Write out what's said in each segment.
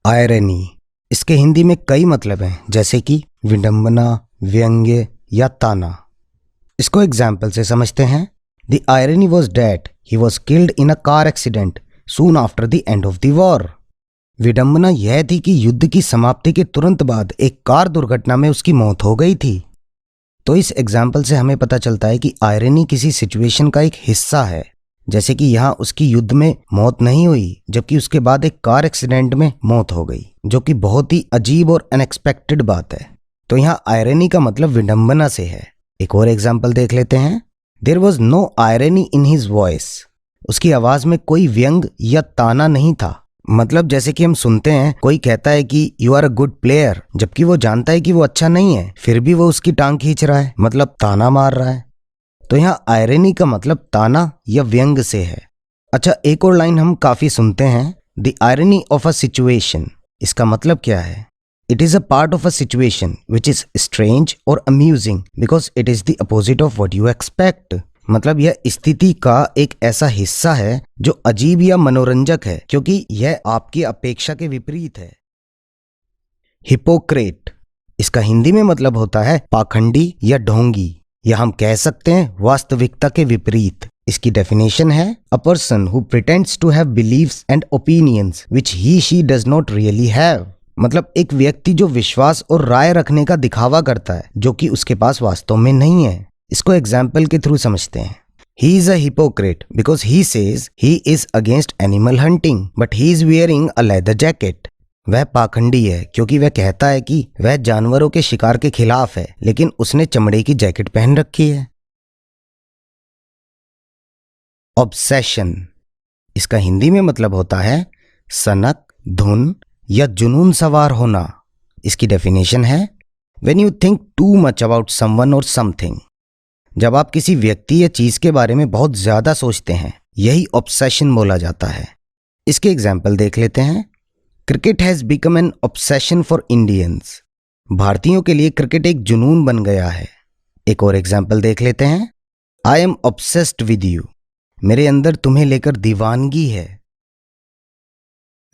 Irony, इसके हिंदी में कई मतलब हैं, जैसे कि विडंबना, व्यंग्य या ताना। इसको एग्जाम्पल से समझते हैं। The irony was that he was killed in a car accident soon after the end of the war. विडंबना यह थी कि युद्ध की समाप्ति के तुरंत बाद एक कार दुर्घटना में उसकी मौत हो गई थी। तो इस एग्जाम्पल से हमें पता चलता है कि आयरनी किसी सिचुएशन का एक हिस्सा है, जैसे कि यहाँ उसकी युद्ध में मौत नहीं हुई, जबकि उसके बाद एक कार एक्सीडेंट में मौत हो गई, जो कि बहुत ही अजीब और अनएक्सपेक्टेड बात है। तो यहाँ आयरनी का मतलब विडंबना से है। एक और एग्जाम्पल देख लेते हैं। There was no irony in his voice. उसकी आवाज में कोई व्यंग या ताना नहीं था। मतलब जैसे कि हम सुनते हैं कोई कहता है कि you are a good player, जबकि वो जानता है कि वो अच्छा नहीं है, फिर भी वो उसकी टांग खींच रहा है, मतलब ताना मार रहा है। तो यहाँ आयरनी का मतलब ताना या व्यंग से है। अच्छा, एक और लाइन हम काफी सुनते हैं, the irony of a situation. इसका मतलब क्या है? It is a part of a situation which is strange और amusing because it is the opposite of what you expect. मतलब यह स्थिति का एक ऐसा हिस्सा है जो अजीब या मनोरंजक है, क्योंकि यह आपकी अपेक्षा के विपरीत है। हिपोक्रेट, इसका हिंदी में मतलब होता है पाखंडी या ढोंगी, या हम कह सकते हैं वास्तविकता के विपरीत। इसकी डेफिनेशन है a person who pretends to have believes and opinions which he she does not really have. मतलब एक व्यक्ति जो विश्वास और राय रखने का दिखावा करता है जो कि उसके पास वास्तव में नहीं है। इसको एग्जाम्पल के थ्रू समझते हैं। He is a hypocrite because he says he is against animal hunting, but he is wearing a leather jacket. वह पाखंडी है क्योंकि वह कहता है कि वह जानवरों के शिकार के खिलाफ है, लेकिन उसने चमड़े की जैकेट पहन रखी है। ऑब्सेशन, इसका हिंदी में मतलब होता है सनक, धुन या जुनून सवार होना। इसकी डेफिनेशन है When you think too much about someone or something. जब आप किसी व्यक्ति या चीज के बारे में बहुत ज्यादा सोचते हैं, यही ऑब्सेशन बोला जाता है। इसके एग्जाम्पल देख लेते हैं। Cricket has become an obsession for Indians. भारतीयों के लिए क्रिकेट एक जुनून बन गया है। एक और एग्जाम्पल देख लेते हैं। I am obsessed with you. मेरे अंदर तुम्हें लेकर दीवानगी है।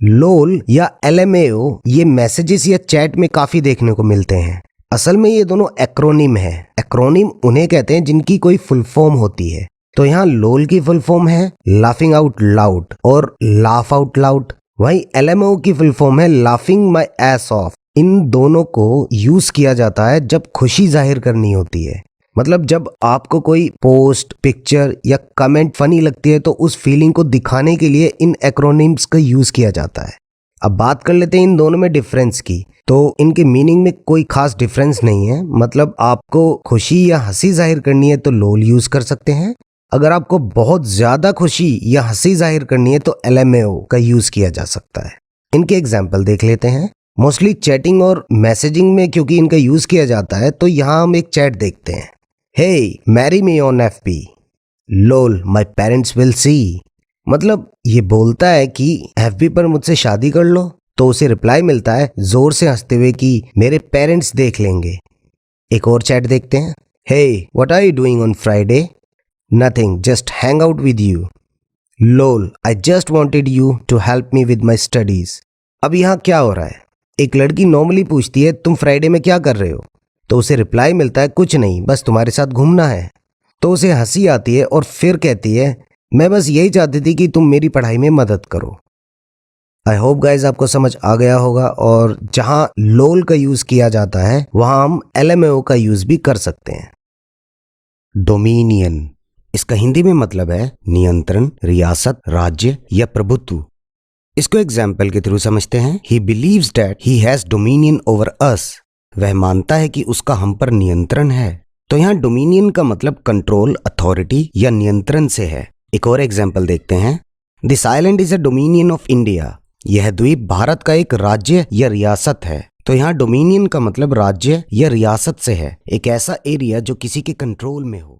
लोल या LMAO ये मैसेजेस या चैट में काफी देखने को मिलते हैं। असल में ये दोनों एक्रोनिम है। एक्रोनिम उन्हें कहते हैं जिनकी कोई फुल फॉर्म होती है। तो यहाँ लोल की फुल फॉर्म है लाफिंग आउट लाउड और लाफ आउट लाउड। वहीं LMAO की फुल फॉर्म है लाफिंग माई एस ऑफ। इन दोनों को यूज किया जाता है जब खुशी जाहिर करनी होती है। मतलब जब आपको कोई पोस्ट, पिक्चर या कमेंट फनी लगती है तो उस फीलिंग को दिखाने के लिए इन एक्रोनिम्स का यूज किया जाता है। अब बात कर लेते हैं इन दोनों में डिफरेंस की। तो इनके मीनिंग में कोई खास डिफरेंस नहीं है। मतलब आपको खुशी या हंसी जाहिर करनी है तो लोल यूज कर सकते हैं। अगर आपको बहुत ज्यादा खुशी या हंसी जाहिर करनी है तो LMAO का यूज किया जा सकता है। इनके एग्जाम्पल देख लेते हैं। मोस्टली चैटिंग और मैसेजिंग में क्योंकि इनका यूज किया जाता है, तो यहाँ हम एक चैट देखते हैं। Hey marry me on FB। Lol my parents will see. मतलब ये बोलता है कि FB पर मुझसे शादी कर लो, तो उसे रिप्लाई मिलता है जोर से हंसते हुए कि मेरे पेरेंट्स देख लेंगे। एक और चैट देखते हैं। Hey what are you doing on Friday? Nothing, just hang out with you. Lol I just wanted you to help me with my studies. अब यहाँ क्या हो रहा है? एक लड़की नॉर्मली पूछती है तुम फ्राइडे में क्या कर रहे हो, तो उसे रिप्लाई मिलता है कुछ नहीं, बस तुम्हारे साथ घूमना है। तो उसे हंसी आती है और फिर कहती है मैं बस यही चाहती थी कि तुम मेरी पढ़ाई में मदद करो। आई होप गाइज आपको समझ आ गया होगा। और जहां लोल का यूज किया जाता है वहां हम LMAO का यूज भी कर सकते हैं। डोमिनियन, इसका हिंदी में मतलब है नियंत्रण, रियासत, राज्य या प्रभुत्व। इसको एग्जाम्पल के थ्रू समझते हैं। He believes that he has dominion over us. वह मानता है कि उसका हम पर नियंत्रण है। तो यहाँ डोमिनियन का मतलब कंट्रोल, अथॉरिटी या नियंत्रण से है। एक और एग्जाम्पल देखते हैं। This island is a dominion of India. यह द्वीप भारत का एक राज्य या रियासत है। तो यहाँ डोमिनियन का मतलब राज्य या रियासत से है, एक ऐसा एरिया जो किसी के कंट्रोल में हो।